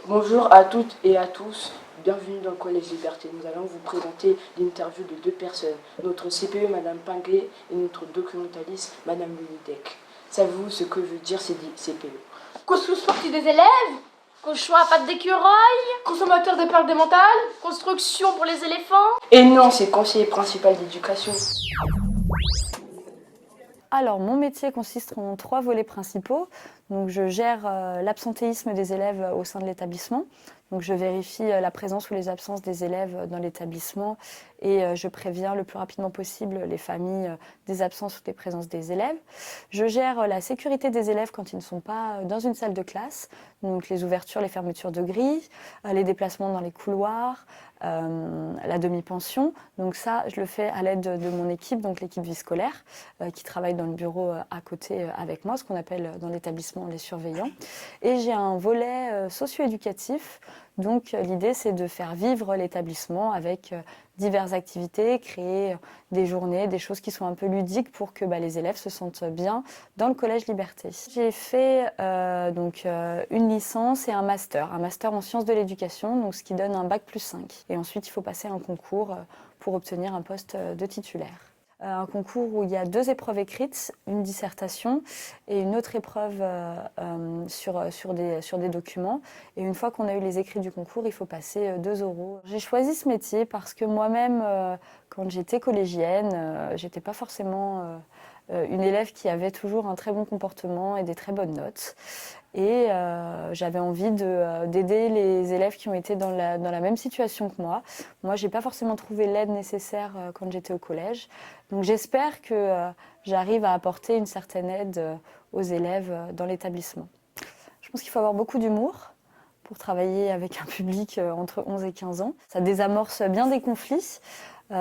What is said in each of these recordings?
Bonjour à toutes et à tous, bienvenue dans le Collège Liberté. Nous allons vous présenter l'interview de deux personnes, notre CPE Madame Pinguet et notre documentaliste Madame Lunidec. Savez-vous ce que veut dire CPE? Couscous sportif des élèves, cochon à pattes d'écureuil, consommateur des perles mentales, construction pour les éléphants. Et non, c'est conseiller principal d'éducation. Alors, mon métier consiste en 3 volets principaux. Donc, je gère l'absentéisme des élèves au sein de l'établissement. Donc, je vérifie la présence ou les absences des élèves dans l'établissement et je préviens le plus rapidement possible les familles des absences ou des présences des élèves. Je gère la sécurité des élèves quand ils ne sont pas dans une salle de classe. Donc, les ouvertures, les fermetures de grilles, les déplacements dans les couloirs, la demi-pension. Donc ça, je le fais à l'aide de mon équipe, donc l'équipe vie scolaire, qui travaille dans le bureau à côté avec moi, ce qu'on appelle dans l'établissement les surveillants. Et j'ai un volet socio-éducatif. Donc l'idée, c'est de faire vivre l'établissement avec diverses activités, créer des journées, des choses qui sont un peu ludiques pour que les élèves se sentent bien dans le Collège Liberté. J'ai fait une licence et un master en sciences de l'éducation, donc ce qui donne un bac+5. Et ensuite, il faut passer un concours pour obtenir un poste de titulaire. Un concours où il y a 2 épreuves écrites, une dissertation et une autre épreuve sur des documents. Et une fois qu'on a eu les écrits du concours, il faut passer 2 oraux. J'ai choisi ce métier parce que moi-même, quand j'étais collégienne, j'étais pas forcément une élève qui avait toujours un très bon comportement et des très bonnes notes. Et j'avais envie d'aider les élèves qui ont été dans la même situation que moi. Moi, je n'ai pas forcément trouvé l'aide nécessaire quand j'étais au collège. Donc j'espère que j'arrive à apporter une certaine aide aux élèves dans l'établissement. Je pense qu'il faut avoir beaucoup d'humour pour travailler avec un public entre 11 et 15 ans. Ça désamorce bien des conflits.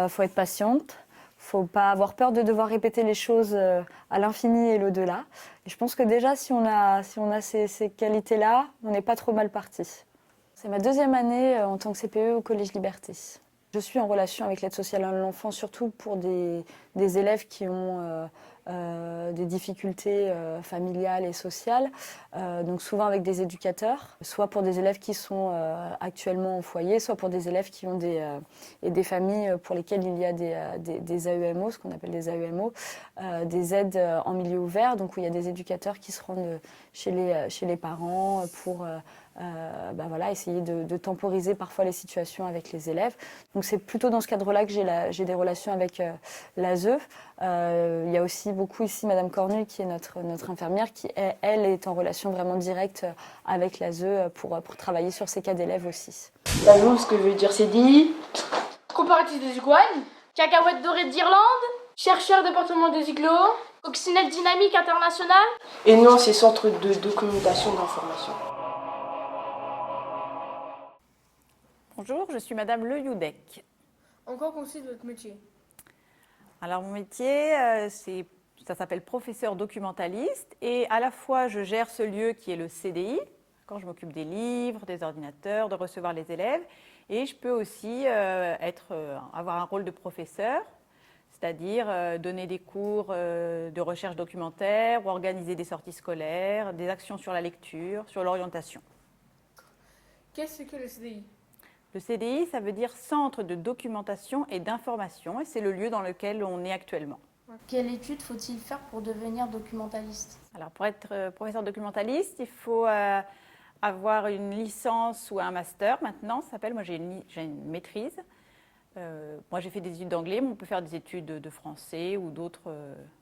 Faut être patiente. Il ne faut pas avoir peur de devoir répéter les choses à l'infini et l'au-delà. Et je pense que déjà, si on a ces qualités-là, on n'est pas trop mal parti. C'est ma 2e année en tant que CPE au Collège Liberté. Je suis en relation avec l'aide sociale à l'enfant, surtout pour des élèves qui ont des difficultés familiales et sociales, donc souvent avec des éducateurs, soit pour des élèves qui sont actuellement au foyer, soit pour des élèves qui ont des familles pour lesquelles il y a des AEMO, ce qu'on appelle des AEMO, des aides en milieu ouvert, donc où il y a des éducateurs qui se rendent chez les parents pour essayer de temporiser parfois les situations avec les élèves. Donc c'est plutôt dans ce cadre-là que j'ai des relations avec l'ASE. Il y a aussi beaucoup ici Madame Cornu qui est notre infirmière qui, elle, est en relation vraiment directe avec l'ASE pour travailler sur ces cas d'élèves aussi. Savez-vous ce que veut dire CDI? Comparatif des iguanes, cacahuètes dorées d'Irlande, chercheur département des igloos, coccinelle dynamique internationale. Et non, c'est centre de documentation d'information. Bonjour, je suis Madame Le Youdec. En quoi consiste votre métier? Alors mon métier, ça s'appelle professeur documentaliste et à la fois je gère ce lieu qui est le CDI, quand je m'occupe des livres, des ordinateurs, de recevoir les élèves, et je peux aussi avoir un rôle de professeur, c'est-à-dire donner des cours de recherche documentaire ou organiser des sorties scolaires, des actions sur la lecture, sur l'orientation. Qu'est-ce que le CDI? Le CDI, ça veut dire Centre de documentation et d'information, et c'est le lieu dans lequel on est actuellement. Quelle étude faut-il faire pour devenir documentaliste? Alors, pour être professeur documentaliste, il faut avoir une licence ou un master maintenant, ça s'appelle. Moi, j'ai une maîtrise. Moi, j'ai fait des études d'anglais, mais on peut faire des études de français ou d'autres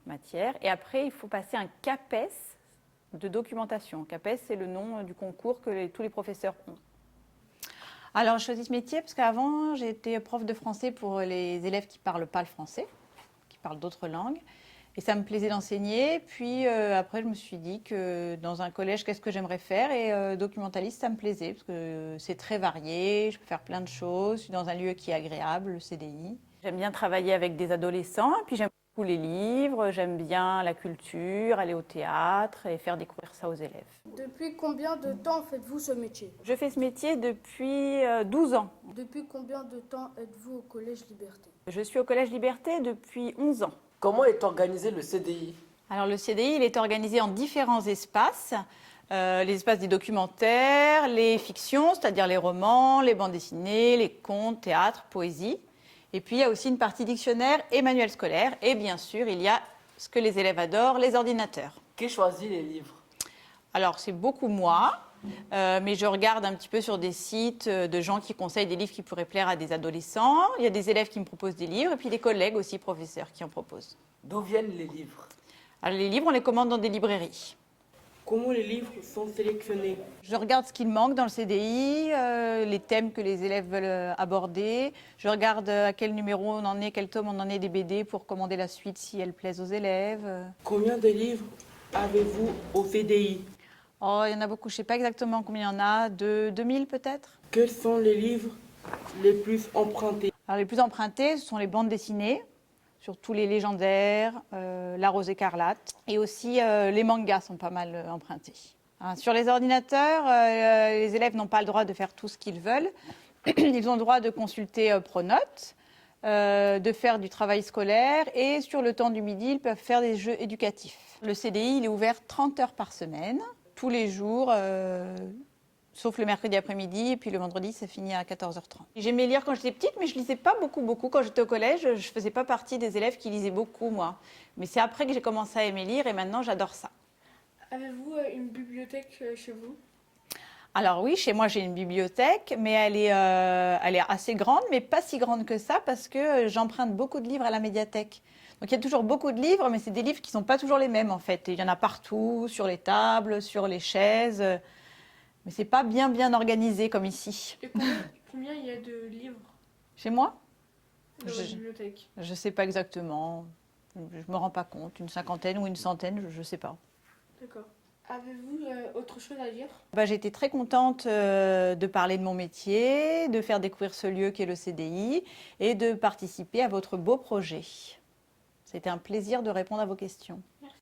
matières. Et après, il faut passer un CAPES de documentation. CAPES, c'est le nom du concours que tous les professeurs ont. Alors, je choisis ce métier parce qu'avant, j'étais prof de français pour les élèves qui ne parlent pas le français, qui parlent d'autres langues. Et ça me plaisait d'enseigner. Puis après, je me suis dit que dans un collège, qu'est-ce que j'aimerais faire? Et documentaliste, ça me plaisait parce que c'est très varié, je peux faire plein de choses. Je suis dans un lieu qui est agréable, le CDI. J'aime bien travailler avec des adolescents. Et puis j'aime beaucoup les livres, j'aime bien la culture, aller au théâtre et faire découvrir ça aux élèves. Depuis combien de temps faites-vous ce métier? Je fais ce métier depuis 12 ans. Depuis combien de temps êtes-vous au Collège Liberté? Je suis au Collège Liberté depuis 11 ans. Comment est organisé le CDI? Alors le CDI, il est organisé en différents espaces. les espaces des documentaires, les fictions, c'est-à-dire les romans, les bandes dessinées, les contes, théâtre, poésie. Et puis il y a aussi une partie dictionnaire et manuel scolaire. Et bien sûr, il y a ce que les élèves adorent, les ordinateurs. Qui choisit les livres? Alors c'est beaucoup moi, mais je regarde un petit peu sur des sites de gens qui conseillent des livres qui pourraient plaire à des adolescents. Il y a des élèves qui me proposent des livres et puis des collègues aussi, professeurs, qui en proposent. D'où viennent les livres? Alors les livres, on les commande dans des librairies. Comment les livres sont sélectionnés? Je regarde ce qu'il manque dans le CDI, les thèmes que les élèves veulent aborder. Je regarde à quel numéro on en est, quel tome on en est des BD pour commander la suite si elles plaisent aux élèves. Combien de livres avez-vous au CDI? Oh, il y en a beaucoup, je ne sais pas exactement combien il y en a, 2000 peut-être. Quels sont les livres les plus empruntés? Alors les plus empruntés, ce sont les bandes dessinées, surtout les légendaires, La Rose écarlate, et aussi les mangas sont pas mal empruntés. Hein, sur les ordinateurs, les élèves n'ont pas le droit de faire tout ce qu'ils veulent. Ils ont le droit de consulter Pronote, de faire du travail scolaire, et sur le temps du midi, ils peuvent faire des jeux éducatifs. Le CDI, il est ouvert 30 heures par semaine, tous les jours, sauf le mercredi après-midi, et puis le vendredi, ça finit à 14h30. J'aimais lire quand j'étais petite, mais je lisais pas beaucoup. Quand j'étais au collège, je faisais pas partie des élèves qui lisaient beaucoup, moi. Mais c'est après que j'ai commencé à aimer lire, et maintenant, j'adore ça. Avez-vous une bibliothèque chez vous? Alors oui, chez moi, j'ai une bibliothèque, mais elle est assez grande, mais pas si grande que ça, parce que j'emprunte beaucoup de livres à la médiathèque. Donc il y a toujours beaucoup de livres, mais c'est des livres qui ne sont pas toujours les mêmes, en fait. Et il y en a partout, sur les tables, sur les chaises. Mais c'est pas bien organisé comme ici. Et combien il y a de livres Chez moi, dans votre bibliothèque? je sais pas exactement. Je me rends pas compte. Une cinquantaine ou une centaine, je sais pas. D'accord. Avez-vous autre chose à dire? J'ai été très contente de parler de mon métier, de faire découvrir ce lieu qu'est le CDI et de participer à votre beau projet. C'était un plaisir de répondre à vos questions. Merci.